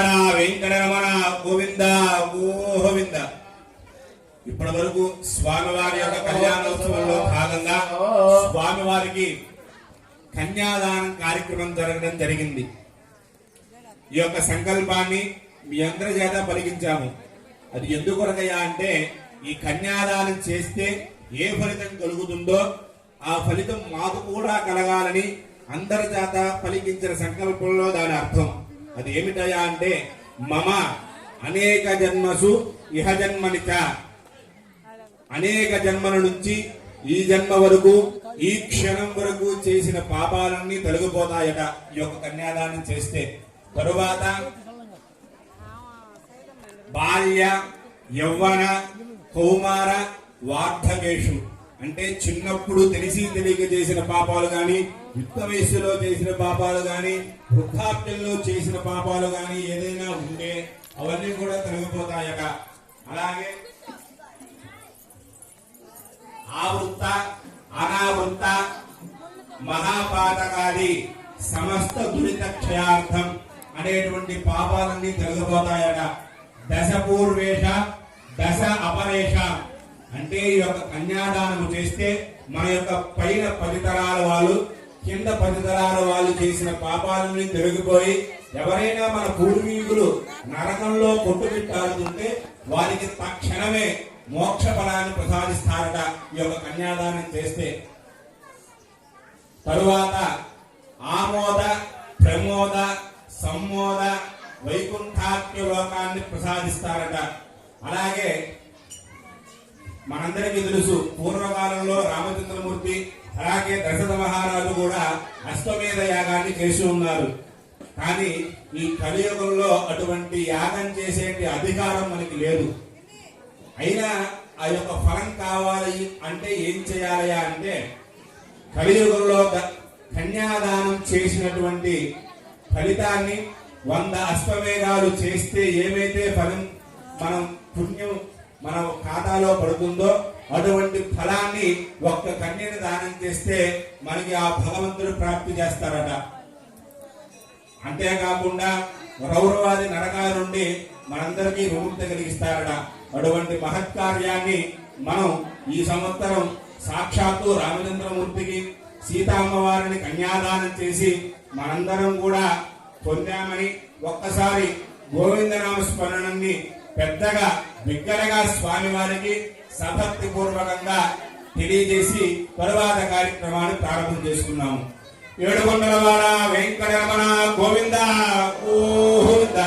వాడ వెంకటరమణ గోవింద గోవింద. ఇప్పటి వరకు స్వామివారి యొక్క కళ్యాణోత్సవంలో భాగంగా స్వామివారికి కన్యాదానం కార్యక్రమం జరగడం జరిగింది. ఈ యొక్క సంకల్పాన్ని మీ అందరి చేత పలికించాము. అది ఎందుకొరకయ్యా అంటే ఈ కన్యాదానం చేస్తే ఏ ఫలితం కలుగుతుందో ఆ ఫలితం మాకు కూడా కలగాలని అందరి చేత పలికించిన సంకల్పంలో దాని అర్థం. అది ఏమిటయ్యా అంటే మమ అనేక జన్మసు ఇహ జన్మనిచ, అనేక జన్మల నుంచి ఈ జన్మ వరకు ఈ క్షణం వరకు చేసిన పాపాలన్నీ తొలగిపోతాయట ఈ యొక్క కన్యాదానం చేస్తే. తరువాత బాల్య యవ్వన కౌమార వార్ధకేషు అంటే చిన్నప్పుడు తెలిసి తెలియక చేసిన పాపాలు గాని, యుక్త వయస్సులో చేసిన పాపాలు గాని, వృద్ధాప్యంలో చేసిన పాపాలు గాని ఏదైనా ఉంటే అవన్నీ కూడా తొలగిపోతాయట. అలాగే ఆవృత్త అనావృత్త మహాపాతకాది సమస్త దురిత క్షయార్థం అనేటువంటి పాపాలన్నీ తొలగిపోతాయట. దశ పూర్వేష దశ అపరేష అంటే ఈ యొక్క కన్యాదానము చేస్తే మన యొక్క పైన 10 తరాల వాళ్ళు కింద 10 తరాల వాళ్ళు చేసిన పాపాలన్నీ తొలగిపోయి ఎవరైనా మన పూర్వీకులు నరకంలో కొట్టుబిట్టాడుతుంటే వారికి తక్షణమే మోక్ష ఫలాన్ని ప్రసాదిస్తారట ఈ యొక్క కన్యాదానం చేస్తే. తరువాత ఆమోద ప్రమోద సమ్మోద వైకుంఠాఖ్య లోకాన్ని ప్రసాదిస్తారట. అలాగే మనందరికీ తెలుసు పూర్వకాలంలో రామచంద్రమూర్తి అలాగే దశరథ మహారాజు కూడా అశ్వమేధ యాగాన్ని చేసి ఉన్నారు. కానీ ఈ కలియుగంలో అటువంటి యాగం చేసేటి అధికారం మనకి లేదు. అయినా ఆ యొక్క ఫలం కావాలి అంటే ఏం చేయాలి అంటే కలియుగంలో కన్యాదానం చేసినటువంటి ఫలితాన్ని 100 అశ్వమేధాలు చేస్తే ఏమైతే ఫలం మనం పుణ్యం మన ఖాతాలో పడుతుందో అటువంటి ఫలాన్ని ఒక్క కన్యని దానం చేస్తే మనకి ఆ భగవంతుడు ప్రాప్తి చేస్తారట. అంతేకాకుండా రౌరవాది నరకాల నుండి మనందరికీ విముక్తి కలిగిస్తారట. అటువంటి మహత్కార్యాన్ని మనం ఈ సంవత్సరం సాక్షాత్తు రామచంద్రమూర్తికి సీతామ్మవారిని కన్యాదానం చేసి మనందరం కూడా పొందామని ఒక్కసారి గోవిందనామ స్మరణని పెద్దగా బిగ్గరగా స్వామివారికి సభక్తి పూర్వకంగా తెలియజేసి తరువాత కార్యక్రమాన్ని ప్రారంభం చేసుకున్నాము. ఏడుకొండలవాడ వెంకటరమణ గోవింద గోవింద.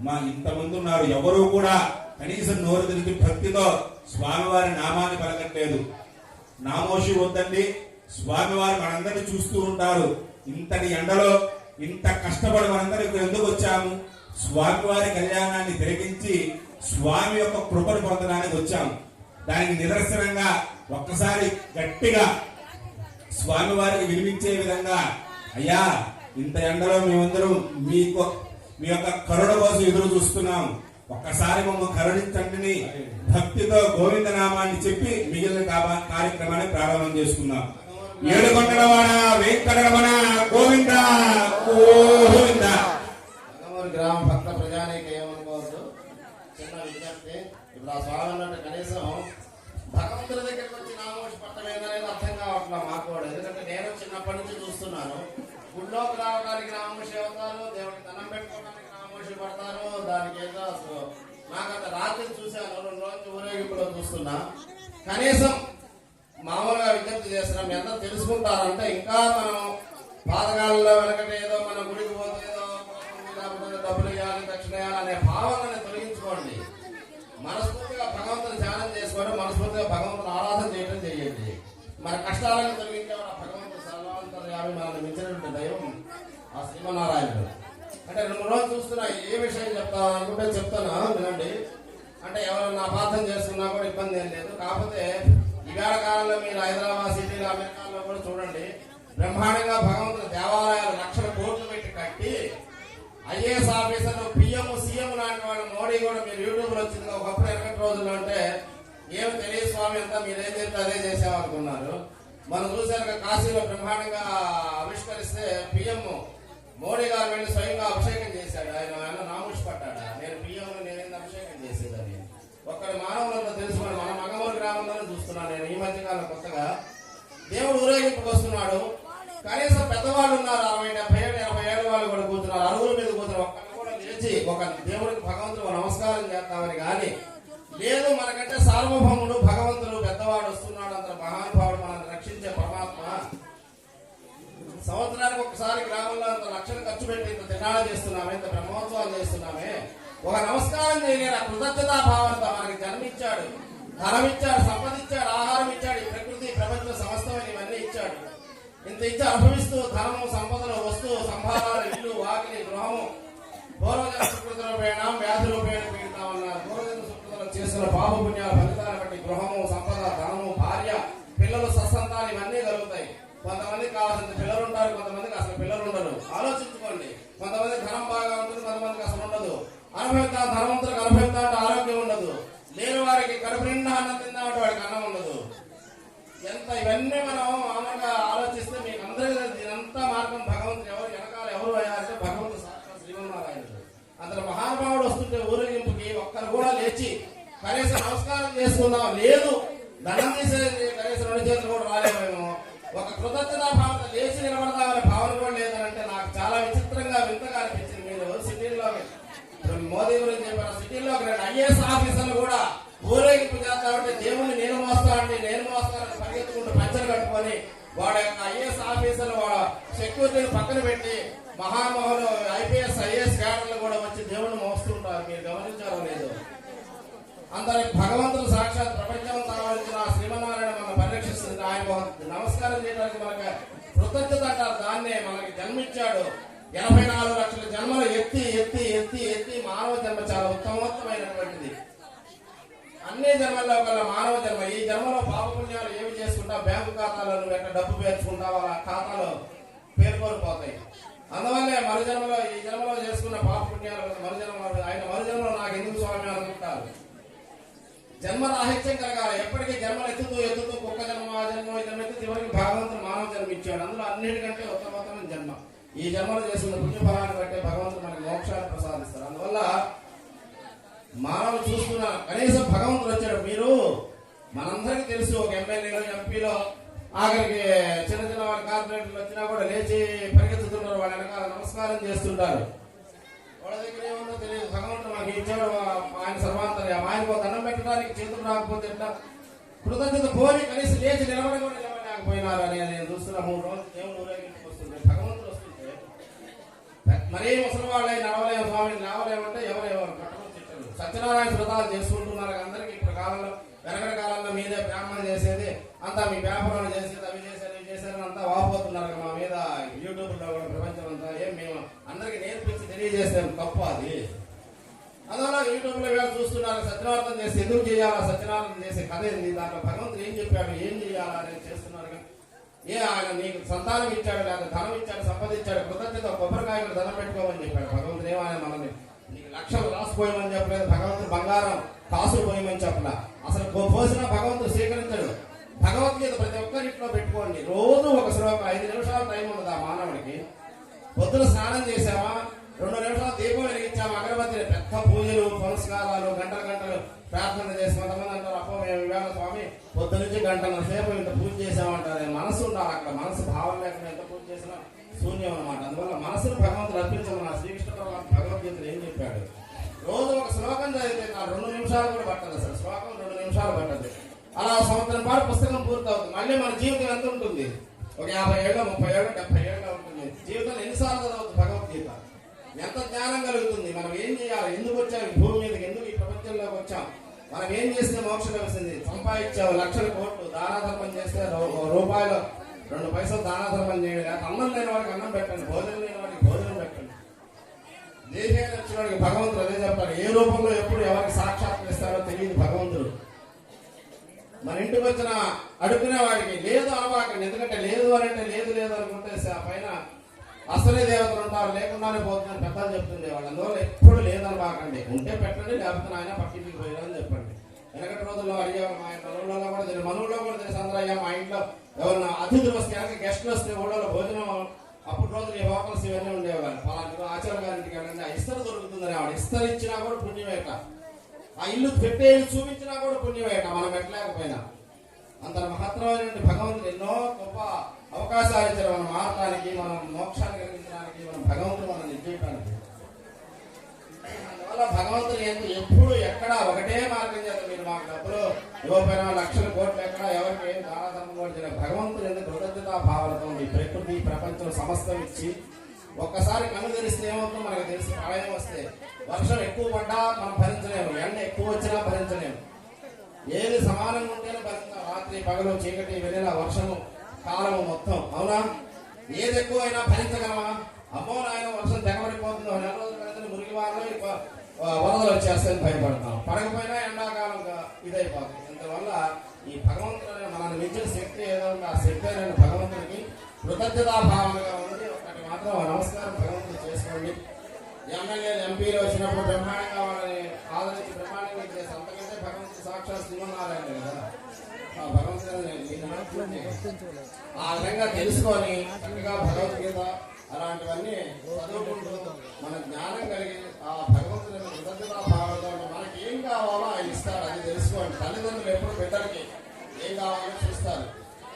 మా ఇంతమంది ఉన్నారు, ఎవరు కూడా కనీసం నోరు తిరిగి భక్తితో స్వామివారి నామాన్ని పలకట్లేదు. నామోషి వద్దండి, స్వామివారు మనందరినీ చూస్తూ ఉంటారు. ఇంతటి ఎండలో ఇంత కష్టపడి మనందరికి ఎందుకు వచ్చాము? స్వామివారి కళ్యాణాన్ని తిరిగించి స్వామి యొక్క కృపను పొందడానికి వచ్చాము. దానికి నిదర్శనంగా ఒక్కసారి గట్టిగా స్వామివారికి వినిపించే విధంగా, అయ్యా ఇంత ఎండలో మేమందరం మీ యొక్క కరుణ కోసం ఎదురు చూస్తున్నాం, ఒక్కసారి మమ్మల్ని కరుణించండి భక్తితో గోవిందనామాన్ని చెప్పి మిగిలిన కార్యక్రమాన్ని ప్రారంభం చేసుకున్నాం. ఏడుకొండలవాడ వెంకటరమణ గోవింద గోవింద. గ్రామ భక్త ప్రజానికి ఏమనుకోవచ్చు, చిన్న విజ్ఞప్తి. ఇప్పుడు ఆ స్వామి అన్నట్టు కనీసం భగవంతుల దగ్గరికి వచ్చి నామోషి పట్టం ఏందనేది అర్థం కావట్లేదు మాకు కూడా. ఎందుకంటే నేను చిన్నప్పటి నుంచి చూస్తున్నాను, గుళ్ళోకి రావడానికి నామోషి అవుతారు, దేవుడికి దండం పెట్టుకోవడానికి నామోషి పడతారు. దానికి ఏదో అసలు నాకంత రాత్రి చూశాను, 2 రోజులు ఊరేగింపులో చూస్తున్నా. కనీసం మామూలుగా విజ్ఞప్తి చేస్తున్నాం, మీ అందరూ తెలుసుకుంటారంటే ఇంకా మనం పాతకాలంలో వెనకటి ఏదో మన గుడికి పోతే ఏదో డబ్బులు ఇవ్వాలి దక్షిణ ఇవ్వాలి అనే భావనని తొలగించుకోండి. మనస్ఫూర్తిగా భగవంతుని ధ్యానం చేసుకోవడం, మనస్ఫూర్తిగా భగవంతుని ఆరాధన చేయడం చేయండి. మన కష్టాలను తొలగించేవాడు ఆ భగవంతుడు సర్వాంతర్యామి, మనల్ని మించినటువంటి దైవం ఆ శ్రీమన్నారాయణుడు. అంటే 2 రోజులు చూస్తున్నా, ఏ విషయం చెప్తాను అనుకుంటే చెప్తాను వినండి. అంటే ఎవరైనా అపార్థం చేసుకున్నా కూడా ఇబ్బంది ఏం లేదు. కాకపోతే ఈవేళ కాలంలో మీరు హైదరాబాద్ సిటీలో అమెరికాలో కూడా చూడండి, బ్రహ్మాండంగా భగవంతుని దేవాలయాలు లక్షల కోట్లు పెట్టి కట్టి ఐఏఎస్ ఆఫీసర్లు పిఎం సీఎం లాంటి వాళ్ళు మోడీ కూడా మీరు యూట్యూబ్ లో వచ్చింది. ఒకప్పుడు 20 రోజులు అంటే ఏమి తెలియదు స్వామి అంతా మీరేం చెప్తే అదే చేసామనుకున్నారు. మనం చూసారు కాశీలో బ్రహ్మాండంగా ఆవిష్కరిస్తే పిఎం మోడీ గారు వెళ్ళి స్వయంగా అభిషేకం చేశాడు. ఆయన తెచ్చి ఒక దేవుడికి భగవంతుడు నమస్కారం చేద్దామని కానీ లేదు, మనకంటే సార్వభౌముడు భగవంతుడు పెద్దవాడు వస్తున్నాడు, అంత మహానుభావుడు మనల్ని రక్షించే పరమాత్మ సంవత్సరానికి ఒకసారి గ్రామంలో అంత లక్షలు ఖర్చు పెట్టి ఇంత తినాలు చేస్తున్నామే, ఇంత బ్రహ్మోత్సవాలు చేస్తున్నామే, ఒక నమస్కారం చేయలేని కృతజ్ఞతా భావంతో మనకి జన్మించాడు, ధనం ఇచ్చాడు, సంపద ఇచ్చాడు, ఆహారం ఇచ్చాడు, ఈ ప్రకృతి ప్రపంచ సమస్తమైన ఇవన్నీ ఇచ్చాడు. ఇంత ఇచ్చి అనుభవిస్తూ ధనము, సంపదలు, వస్తువు, సంభారాలు, ఇల్లు, వాకిలి, గృహము, పూర్వజన సుకృతులపైన వ్యాధులపైన పీడితామన్నారు. పూర్వజన సుకృతులు చేసిన పాపపుణ్యాల ఫలితాలను బట్టి గృహము, సంపద, ధనము, భార్య, పిల్లలు, సత్సంతాలు ఇవన్నీ కలుగుతాయి. కొంతమందికి కావాల్సిన పిల్లలు ఉంటారు, కొంతమందికి అసలు పిల్లలు ఉండరు. ఆలోచించుకోండి. కొంతమంది ధనం బాగా ఉంటుంది, కొంతమందికి అసలు ఉండదు. అనుభవిత ధనవంతులకు అనుభవిత అంటే ఆరోగ్యం ఉండదు. లేని వారికి కడుపు నిండా అన్నం తిందామంటే వాడికి అన్నం ఉండదు. ఎంత ఇవన్నీ మనం మామూలుగా ఆలోచిస్తే మీకు అందరికీ దీనంతా మార్గం భగవంతుడు ఎవరు వెనకాల ఎవరు అయ్యారంటే భగవంతుడు సాక్షాత్ శ్రీమన్నారాయణుడు. అంతలో మహానుభావుడు వస్తుంటే ఊరేగింపుకి ఒక్కరు కూడా లేచి కనీసం నమస్కారం చేసుకుందాం లేదు, దండం తీసేది కనీసం 2 చేతులు కూడా రాలేమేమో, ఒక కృతజ్ఞతా భావన లేచి నిలబడదామనే భావన కూడా లేదంటే నాకు చాలా విచిత్రంగా వింతగా అనిపించింది. మీరు సిటీల్లో మోదీ గురించి చెప్పారు, సిటీలో ఐఏఎస్ ఆఫీసర్లు కూడా ఊరేగింపు చేస్తామంటే దేవుణ్ణి నేను మోస్తానండి, నేను మోస్తానని పరిగెత్తుకుంటూ పంచలు కట్టుకొని వాడు యొక్క ఐఏఎస్ ఆఫీసర్లు వాళ్ళ సెక్యూరిటీని పక్కన పెట్టి మహామహులు ఐపీఎస్ ఐఏఎస్ క్యాడర్లు కూడా వచ్చి దేవుణ్ణి మోస్తుంటారు. మీరు గమనించారో లేదు? అందరికి భగవంతుడు సాక్షాత్ ప్రపంచం తరవలించిన శ్రీమన్నారాయణ మనం పరిరక్షిస్తుంది. ఆయన నమస్కారం చేయడానికి మనకు కృతజ్ఞత అంటారు. దాన్నే మనకి జన్మించాడు. 84 లక్షల జన్మలు ఎత్తి ఎత్తి ఎత్తి ఎత్తి మానవ జన్మ చాలా ఉత్తమోత్తమైనటువంటిది. అన్ని జన్మల్లో కల్లా మానవ జన్మ. ఈ జన్మలో పాపపుణ్యాలు ఏమి చేసుకుంటావు, బ్యాంకు ఖాతాలో నువ్వు ఎక్కడ డబ్బు పేర్చుకుంటావు, ఆ ఖాతాలో పేర్కొనిపోతాయి. అందువల్లే మరుజన్మలో ఈ జన్మలో చేసుకున్న పాపపుణ్యాలు మరుజన్మలో ఆయన మరుజన్మలో నాకు ఎందుకు స్వామి అనుకుంటారు. జన్మ రాహిత్యం కలగాలి. ఎప్పటికీ జన్మలు ఎత్తుతూ ఎత్తుతూ కుక్క జన్మ, ఆ జన్మ, ఈ జన్మ ఎత్తుతూ చివరికి భగవంతుడు మానవ జన్మ ఇచ్చాడు. అందులో అన్నిటికంటే ఉత్తమోత్తమైన జన్మ. ఈ జన్మలో చేసుకున్న పుణ్యఫలాన్ని బట్టే భగవంతుడు మనకి మోక్షాన్ని ప్రసాదిస్తారు. అందువల్ల మానవులు చూస్తున్న కనీసం భగవంతుడు వచ్చాడు. మీరు మనందరికీ తెలుసు, ఒక ఎమ్మెల్యేలో ఎంపీలో ఆఖరికి చిన్న చిన్న వారి కార్పొరేటర్లు వచ్చినా కూడా లేచి పరిగెత్తుతుంటారు, వాళ్ళ వెనకాల నమస్కారం చేస్తుంటారు. వాళ్ళ దగ్గర ఏముందో తెలియదు. భగవంతుడు మనకి ఇచ్చాడు, ఆయన సర్వాంతర్యం. ఆయనకు దండం పెట్టడానికి చేతులు రాకపోతే ఎట్లా? కృతజ్ఞత పోని కనీసం లేచి నిలబడి కూడా నిలబడలేకపోయినారు అని నేను చూస్తున్నా. 3 రోజులు దేవుడు ఊరేగింపుకు వస్తుంటే భగవంతుడు వస్తుంటే మరీ ముసలి వాళ్ళే నడవలేము స్వామిని లేవలేమంటే ఎవరెవరు కట్టడం చెట్టారు. సత్యనారాయణ వ్రతాలు చేసుకుంటున్నారు. అందరికీ ఇప్పుడు కాలంలో వెనకటి కాలంలో మీదే బ్రాహ్మణ చేసేది అంతా మీ వ్యాపారాలు చేసేది, అవి చేశారు ఇవి చేశారు అంతా వాపోతున్నారు మా మీద. యూట్యూబ్లో కూడా ప్రపంచం అంతా ఏం మేము అందరికి నేర్పించి తెలియజేసాం తప్పు అది. అందువల్ల యూట్యూబ్లో వేళ చూస్తున్నారు. సత్యనారాయణ చేసి ఎందుకు చేయాలా, సత్యనారాయణ చేసే కథ ఏంది, దాంట్లో భగవంతుడు ఏం చెప్పాడు, ఏం చేయాలా అనేది చేస్తున్నారు. ఏ ఆయన నీకు సంతానం ఇచ్చాడు, లేదా ధనం ఇచ్చాడు, సంపద ఇచ్చాడు, కృతజ్ఞత కొబ్బరికాయలు ధనం పెట్టుకోమని చెప్పాడు. భగవంతుడు ఏమైనా మనల్ని నీకు లక్షలు రాసిపోయమని చెప్పలేదు. భగవంతుడు బంగారం కాసులు పోయమని చెప్పలా. అసలు పోసిన భగవంతుడు స్వీకరించాడు. భగవద్గీత ప్రతి ఒక్కరింట్లో పెట్టుకోండి. రోజు ఒక శ్లోకం 5 నిమిషాలు టైం ఉండదు ఆ మానవుడికి. పొద్దున స్నానం చేసామా, 2 నిమిషాలు దీపం వెలిగించాము, అగరబత్తి, పెద్ద పూజలు పునస్కారాలు, గంటలు గంటలు ప్రార్థన చేసి కొంతమంది అంటారు అప్పో మేము ఇవాళ స్వామి పొద్దు నుంచి గంటల సేపు ఇంత పూజ చేసామంటారు. మనసు ఉండాలి అక్కడ. మనసు భావం లేకుండా ఎంత పూజ చేసినా శూన్యం అనమాట. అందువల్ల మనసును భగవంతుడు అర్పించమన్న శ్రీకృష్ణ భగవద్గీతలు ఏం చెప్పాడు? రోజు ఒక శ్లోకం చదివితే నాకు 2 నిమిషాలు కూడా పట్టదు. అసలు శ్లోకం 2 నిమిషాలు పట్టదు. అలా సంవత్సరం పాటు పుస్తకం పూర్తవుతుంది. మళ్ళీ మన జీవితం ఎంత ఉంటుంది? ఒక 50 ఏళ్ళ 30 ఏళ్ళ 70 ఏళ్ళ ఉంటుంది. జీవితంలో ఎన్నిసార్లు చదవద్దు భగవద్గీత? ఎంత జ్ఞానం కలుగుతుంది? మనం ఏం చేయాలి, ఎందుకు వచ్చాం ఈ భూమి మీదకి, ఎందుకు ఈ ప్రపంచంలోకి వచ్చాం, మనం ఏం చేస్తే మోక్షం వస్తుంది? సంపాదించావు లక్షల కోట్లు, దానాధర్మం చేస్తే రూపాయలు 2 పైసలు దానాధర్మం చేయండి. అన్నం లేని వాడికి అన్నం పెట్టండి, భోజనం లేని వాడికి భోజనం పెట్టండి. దేశానికి వచ్చిన వాడికి భగవంతుడు అదే చెప్తాడు. ఏ రూపంలో ఎప్పుడు ఎవరికి సాక్షాత్కరిస్తారో తెలియదు భగవంతుడు. మన ఇంటికి వచ్చిన అడుగునే వాడికి లేదు అనవాకండి. ఎందుకంటే లేదు అని అంటే లేదు లేదు అనుకుంటే ఆ పైన అసలే దేవతలు ఉంటారు, లేకుండానే పోతుందని పెద్దలు చెప్తుండే వాళ్ళు. అందువల్ల ఎప్పుడు లేదనవాకండి. ఉంటే పెట్టండి, లేకపోతే ఆయన పక్కింటికి పోయారని చెప్పండి. వెనకటి రోజుల్లో అడిగాము, మా ఇంట్లో ఊళ్ళలో కూడా తెలియదు, మన ఊళ్ళో కూడా తెలిసి అందరూ అయ్యా మా ఇంట్లో ఎవరన్నా అతిథులు వస్తే కనుక గెస్టులు వస్తే ఊళ్ళలో భోజనం అప్పుడు రోజులు ఈ హోటల్స్ ఇవన్నీ ఉండేవాళ్ళు. పలాంటి ఆచార్య గారింటికి వెళ్ళండి, ఆ ఇస్తరు దొరుకుతుందని ఆవిడ ఇస్తరు ఇచ్చినా కూడా పుణ్యమేట. ఆ ఇల్లు పెట్టే ఇల్లు చూపించినా కూడా పుణ్యమేట మనం పెట్టలేకపోయినా. అంత మహత్తరమైన భగవంతుడు ఎన్నో గొప్ప అవకాశాలు ఇచ్చారు మనం మారటానికి, మనం మోక్షాన్ని కలిగించడానికి, మనం భగవంతుడు మనం నిజేయటానికి. అందువల్ల భగవంతుని ఎందుకు ఎప్పుడు ఎక్కడ ఒకటే మార్గం చేత మీరు మాకు డబ్బులు ఇవ్వకపోయినా లక్షల కోట్లు ఎక్కడ ఎవరికి ఏం దానధర్మం కూడా చేయలేదు. భగవంతుని ఎందుకు కృతజ్ఞతా భావనతో ఉంది ప్రకృతి ప్రపంచం సమస్తం ఇచ్చి ఒక్కసారి కన్ను తెరిస్తే ఏమవుతుందో మనకు తెలిసి ప్రళయం వస్తే వర్షం ఎక్కువ పడ్డా మనం భరించలేము, ఎండ ఎక్కువ వచ్చినా భరించలేము. ఏది సమానంగా ఉంటేనే భరించాం. రాత్రి పగలు చీకటి వెన్నెల వర్షము కాలము మొత్తం అవునా? ఏది ఎక్కువ అయినా భరించగలమా? అమ్మో నాయన వర్షం తెగబడిపోతుందో, నెల రోజుల క్రితం మురికి వారంలో వరదలు వచ్చేస్తాయని భయపడతాం. పడకపోయినా ఎండాకాలం ఇదైపోతుంది. ఇంతవల్ల ఈ భగవంతుడు మనల్ని మించిన శక్తి ఏదో ఉంది, ఆ శక్తి అనేది భగవంతుడికి కృతజ్ఞతా భావనగా ఉంది. ఒకటి మాత్రం నమస్కారం భగవంతుడు చేసుకోండి. ఎమ్మెల్యేలు ఎంపీలు వచ్చినప్పుడు బ్రహ్మాండంగా వాళ్ళని ఆదరించి బ్రహ్మాండంగా చేసి అంతకంటే భగవంతుడు సాక్షాత్ శ్రీమన్నారాయణ కదా. ఆ భగవంతుడు ఆ విధంగా తెలుసుకొని చక్కగా భగవద్గీత అలాంటివన్నీ చదువుకుంటూ మన జ్ఞానం కలిగి ఆ భగవంతుని కృతజ్ఞతా భావంతో మనకి ఏం కావాలో ఆయన ఇస్తారు. అది తెలుసుకోండి. తల్లిదండ్రులు ఎప్పుడు బిడ్డలకి ఏం కావాలో చూస్తారు.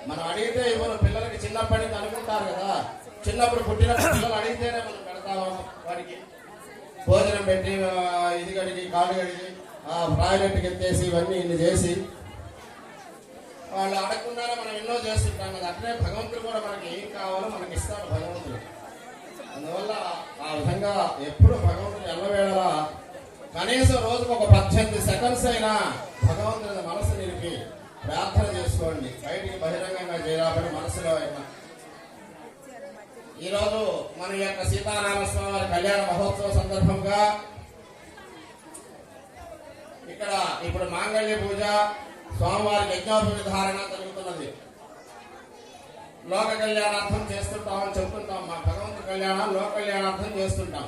మనం అడిగితే ఇవ్వరు. పిల్లలకి చిన్నప్పటి నుంచి అనుకుంటారు కదా, చిన్నప్పుడు పుట్టిన పిల్లలు అడిగితేనే మనం పెడతాము. వాడికి భోజనం పెట్టి ఇది కడిగి కాళ్ళు కడిగి టాయిలెట్కి ఎత్తేసి ఇవన్నీ ఇన్ని చేసి వాళ్ళు అడగకుండానే మనం ఎన్నో చేస్తుంటాం కదా. అట్లే భగవంతుడు కూడా మనకి ఏం కావాలో మనకి ఇస్తాడు భగవంతుడు. అందువల్ల ఆ విధంగా ఎప్పుడు భగవంతుడు ఎల్లవేళలా కనీసం రోజుకు ఒక 18 సెకండ్స్ అయినా భగవంతుని మనసు నిలిపి ప్రార్థన చేసుకోండి. బయటికి బహిరంగంగా చేయరాబడి మనసులో అయినా. ఈరోజు మన యొక్క సీతారామస్వామి వారి కళ్యాణ మహోత్సవ సందర్భంగా ఇక్కడ ఇప్పుడు మాంగళ్య పూజ స్వామివారి యజ్ఞోపవి ధారణ జరుగుతున్నది. లోక కళ్యాణార్థం చేస్తుంటామని చెప్తుంటాం. మా భగవంతుడి కళ్యాణం లోక కళ్యాణార్థం చేస్తుంటాం.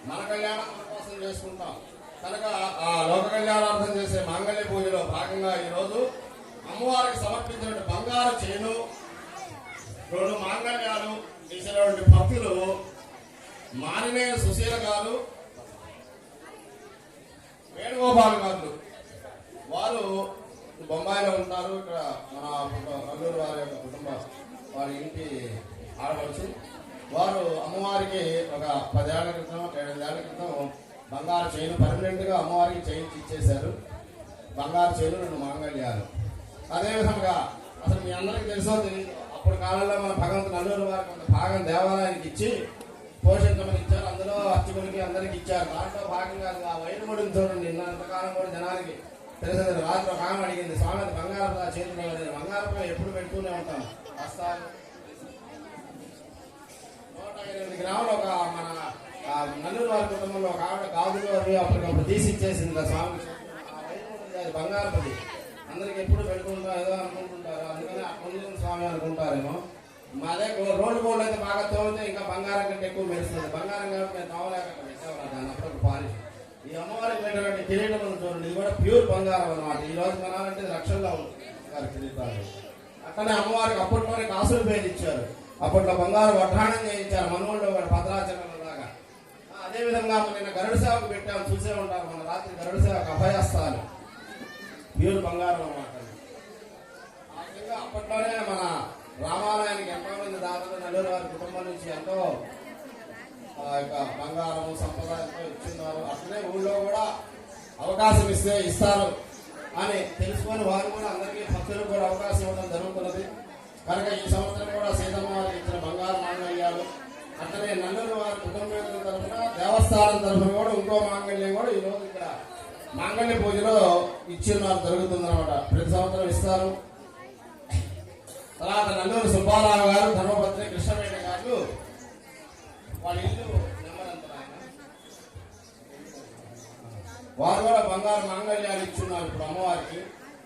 మన కళ్యాణం మన కోసం చేసుకుంటాం. కనుక ఆ లోక కళ్యాణార్థం చేసే మాంగళ్య పూజలో భాగంగా ఈరోజు అమ్మవారికి సమర్పించిన బంగారు చేను 2 మాంగళ్యాలు చేసినటువంటి భక్తులు మానినే సుశీల గారు, వేణుగోపాల్ గారు. వారు బొంబాయిలో ఉంటారు. ఇక్కడ మన కల్లూరు వారి యొక్క కుటుంబం వారి ఇంటి ఆడవచ్చు. వారు అమ్మవారికి ఒక 10 ఏళ్ల క్రితం 7 ఏళ్ల క్రితం బంగారు చైన్ పర్మనెంట్ గా అమ్మవారికి చైన్ ఇచ్చేశారు. బంగారు చైన్ 2 మాంగళ్యాలు. అదేవిధంగా అసలు మీ అందరికీ తెలుసో తెలియదు, అప్పుడు కాలంలో మన భగవంతుడు నల్లూరు వారికి కొంత భాగం దేవాలయానికి ఇచ్చి పోషించమని ఇచ్చారు. అందులో అర్చకులకి అందరికి ఇచ్చారు. దాంట్లో భాగంగా ఆ వైరుముడిని చూడండి. ఇంతకాలం కూడా జనానికి తెలిసేది. రాత్రి ఒక ఆమె అడిగింది, స్వామి బంగారపు చేతులు బంగారపు ఎప్పుడు పెడుతూనే ఉంటాం. వస్తాను 128 గ్రాములు ఒక మన నల్లూరు వారి కుటుంబంలో ఒక ఆవిడ గాజులు అవి అప్పటికప్పుడు తీసి ఇచ్చేసింది స్వామి. అది బంగారపది అందరికి ఎప్పుడు పెట్టుకుంటాం ఏదో అనుకుంటుంటారు. అందుకని కొంచెం స్వామి అనుకుంటారేమో. మాదే రోడ్డు బోర్డు అయితే బాగా తోలితే ఇంకా బంగారం కంటే ఎక్కువ మెరుస్తుంది. బంగారం కాబట్టి నేను తోవలేక పెట్టేవాళ్ళ దాన్ని అప్పుడు పాలిష్. ఈ అమ్మవారికి పెట్టినటువంటి కిరీటం చూడండి, ఇది కూడా ప్యూర్ బంగారం అనమాట. ఈ రోజు కొనాలంటే లక్షల్లో ఉంటుంది కిరీటాలు. అట్లనే అమ్మవారికి అప్పట్లోనే కాసులు పేరు ఇచ్చారు. అప్పట్లో బంగారు వడ్డాణం చేయించారు మనోళ్ళు భద్రాచలంలో లాగా. అదేవిధంగా నిన్న గరుడ సేవకు పెట్టాము, చూసే ఉంటారు. మన రాత్రి గరుడ సేవకు అభయస్తాలు ప్యూర్ బంగారం అన్నమాట. ఆ విధంగా అప్పట్లోనే మన రామాలయానికి ఎంతో మంది దాతలు నల్లూరు వారి కుటుంబం నుంచి ఎంతో బంగారం సంప్రదాయంతో ఇచ్చున్నారు. అట్లనే ఊళ్ళో కూడా అవకాశం ఇస్తే ఇస్తారు అని తెలుసుకొని వారు కూడా అందరికీ భక్తులకు కూడా అవకాశం ఇవ్వడం జరుగుతున్నది. కనుక ఈ సంవత్సరం కూడా సీతమ్మ వారికి ఇచ్చిన బంగారు మాంగళ్యాలు, అట్లనే నల్లూరు వారి కుటుంబం తరఫున దేవస్థానం తరఫున కూడా ఇంకో మాంగళ్యం కూడా ఈ రోజు ఇక్కడ మాంగళ్య పూజలో ఇచ్చిన్నారు జరుగుతుందన్నమాట. ప్రతి సంవత్సరం ఇస్తారు. తర్వాత నల్లూరు సుబ్బారావు గారు, ధర్మపత్రి కృష్ణవేణి గారు వాళ్ళ ఇల్లు నెంబర్ ఎంత వారు కూడా బంగారు మాంగళ్యాలు ఇచ్చున్నారు ఇప్పుడు అమ్మవారికి.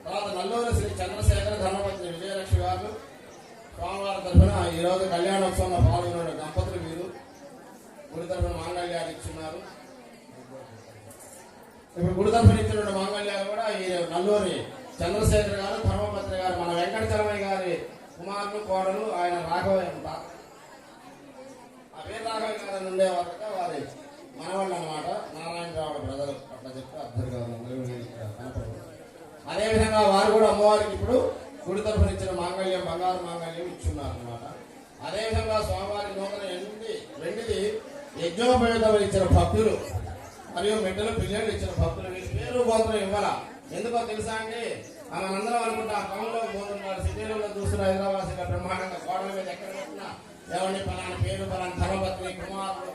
తర్వాత నల్లూరు శ్రీ చంద్రశేఖర ధర్మపత్ని విజయలక్ష్మి గారు స్వామివారి తరఫున ఈ రోజు కళ్యాణోత్సవంలో పాల్గొన్న దంపతులు వీరు గుడి తరఫున మాంగళ్యాలు ఇచ్చున్నారు. ఇప్పుడు గుడి తరఫున ఇచ్చిన మాంగళ్యాలు కూడా ఈ నల్లూరి చంద్రశేఖర్ గారు, ధర్మపత్రి గారు, మన వెంకటచలమయ్య గారి కుమారులు కోడలు ఆయన రాఘవయ్య ఉంటారు. ఆ వీర రాఘవయ్య గారు ఉండేవారు కదా, వారి మనవాళ్ళు అనమాట. నారాయణరావు బ్రదర్ అట్లా చెప్తే అర్థం కాదు. అదేవిధంగా వారు కూడా అమ్మవారికి ఇప్పుడు గుడి తరఫున ఇచ్చిన మాంగళ్యం బంగారు మాంగళ్యం ఇచ్చున్నారు అనమాట. అదేవిధంగా స్వామివారి నూతన వెండిది యజ్ఞోపేతం ఇచ్చిన భక్తులు మరియు మెట్టలు పిల్లలు ఇచ్చిన భక్తులు వీరి పేరు గోత్రం ఇవ్వాల. ఎందుకో తెలుసా అండి, మనందరం అనుకుంటాం టౌన్లో పోతున్నారు, సిటీలలో చూస్తున్న హైదరాబాద్ బ్రహ్మాండంగా గోడల మీద ఎక్కడ పెట్టినా ఎవరిని పలానా పేరు పలానా ధర్మపత్ని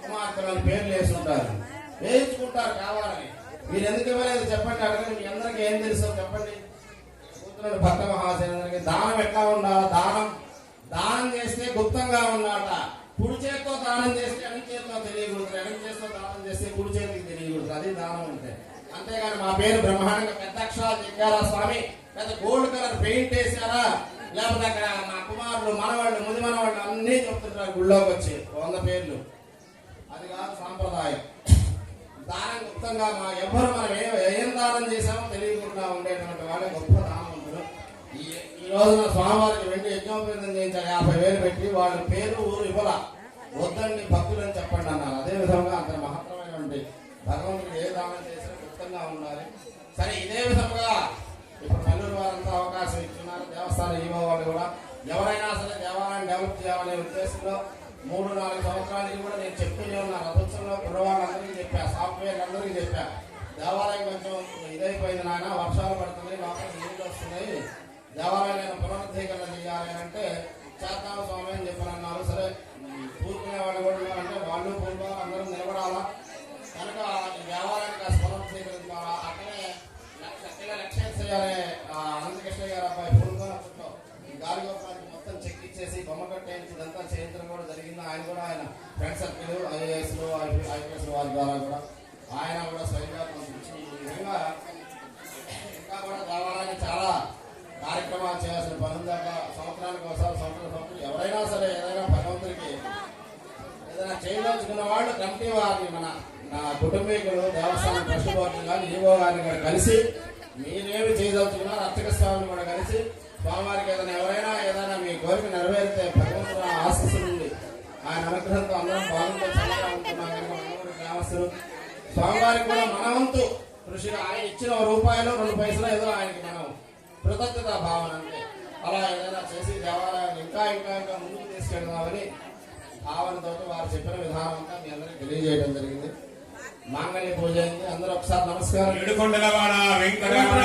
కుమార్తెలు అని పేర్లు వేస్తుంటారు, వేయించుకుంటారు కావాలని. మీరు ఎందుకు ఇవ్వలేదు చెప్పండి, అడగండి. మీ అందరికీ ఏం తెలుసో చెప్పండి. కూతురు భక్త మహాశయులందరికీ దానం ఎట్లా ఉండాలి, దానం చేస్తే గుప్తంగా ఉండాలట. కుడి చేతితో దానం చేస్తే ఎడం చేతితో తెలియకూడదు, ఎడం చేతితో దానం చేస్తే కుడి చేతికి తెలియకూడదు. అది దానం అంటే. అంతేగాని మా పేరు బ్రహ్మాండంగా పెద్ద అక్షరాలు చెక్కారా స్వామి, పెద్ద గోల్డ్ కలర్ పెయింట్ వేసారా, లేకపోతే అక్కడ మా కుమారులు మనవాళ్ళు ముది మనవాళ్ళు అన్నీ చెప్తుంటారు గుళ్ళోకి వచ్చి 100 పేర్లు. అది కాదు సాంప్రదాయం. దానం గుప్తంగా ఎవరు మనం ఏం దానం చేశామో తెలియకుండా ఉండేటువంటి వాళ్ళే గొప్ప దానవంతులు. ఈ రోజున స్వామివారికి వెండి యజ్ఞోపేతం చేయించారు 50,000 పెట్టి, వాళ్ళ పేరు ఊరు ఇవ్వాల. వద్దండి భక్తులని చెప్పండి అన్నారు. అదే విధంగా అంత మహత్తరమైనటువంటి భగవంతుడు ఏ దానం చేసినా గుప్తంగా ఉండాలి. సరే, ఇదే విధంగా ఇప్పుడు నెల్లూరు వారంతా అవకాశం ఇస్తున్నారు. దేవస్థానం ఈవో వాళ్ళు కూడా ఎవరైనా సరే దేవాలయాన్ని డెవలప్ చేయాలనే ఉద్దేశంలో 3-4 సంవత్సరాల నుంచి కూడా నేను చెప్తూనే ఉన్నా. రథోత్సవంలో కుర్రవాళ్ళందరికీ చెప్పా, సాఫ్ట్వేర్ అందరికీ చెప్పా, దేవాలయం కొంచెం ఇదైపోయింది నాయన, వర్షాలు పడుతుంది, లోపల నీళ్ళు వస్తున్నాయి, దేవాలయాన్ని పునరుద్ధీకరణ చేయాలి అంటే చేద్దాం స్వామి అని చెప్పాలన్నారు. సరే, పూర్కునే వాళ్ళు కూడా అంటే వాళ్ళు పూర్వ అందరం నిలబడాలా కనుక ఈ దేవాలయానికి పునరుద్ధీకరించాలా. అక్కడే లక్ష్మీ అనే అనంతకృష్ణ గారు అబ్బాయి పూర్వలో ఈ గాలిగోపానికి మొత్తం చెక్ ఇచ్చేసి బొమ్మ కట్టేసి ఇదంతా చేయించడం కూడా జరిగింది. ఆయన ఫ్రెండ్ సర్కిల్ ఐఏఎస్ వారి ద్వారా కూడా ఆయన కూడా స్వయంగా పంపించి ఈ విధంగా ఇంకా కూడా దేవాలయాన్ని చాలా కార్యక్రమాలు చేయాల్సిన పని ఉందాక సంవత్సరానికి ఒకసారి సంవత్సరం ఎవరైనా సరే ఏదైనా భగవంతుడికి ఏదైనా చేయదలుచుకున్న వాళ్ళు కమిటీ వారిని నా కుటుంబీకులు దేవస్థానం ట్రస్ట్ బోర్డు కానీ ఈవో గారిని కూడా కలిసి మీరేమి చేయదలుచుకున్నారు అర్చక స్వామిని కూడా కలిసి స్వామివారికి ఎవరైనా ఏదైనా మీ కోరిక నెరవేరితే భగవంతుడు ఆశీస్సు నుండి ఆయన అనుగ్రహంతో అందరం బాగుంటే చల్లగా ఉంటున్నాం కనుక మనవరు గ్రామస్తులు స్వామివారికి కూడా మనవంతు కృషిగా ఆయన ఇచ్చిన రూపాయలు 2 పైసలు ఏదో ఆయనకి మనం కృతజ్ఞత భావన అంటే అలా ఏదైనా చేసి దేవాలయాన్ని ఇంకా ముందుకు తీసుకెళ్దామని భావనతో వారు చెప్పిన విధానం అంతా మీ అందరికీ తెలియజేయడం జరిగింది. మాంగళ్య పూజ అయింది. అందరూ ఒకసారి నమస్కారం. ఏడుకొండలవాడ వెంకటరమణ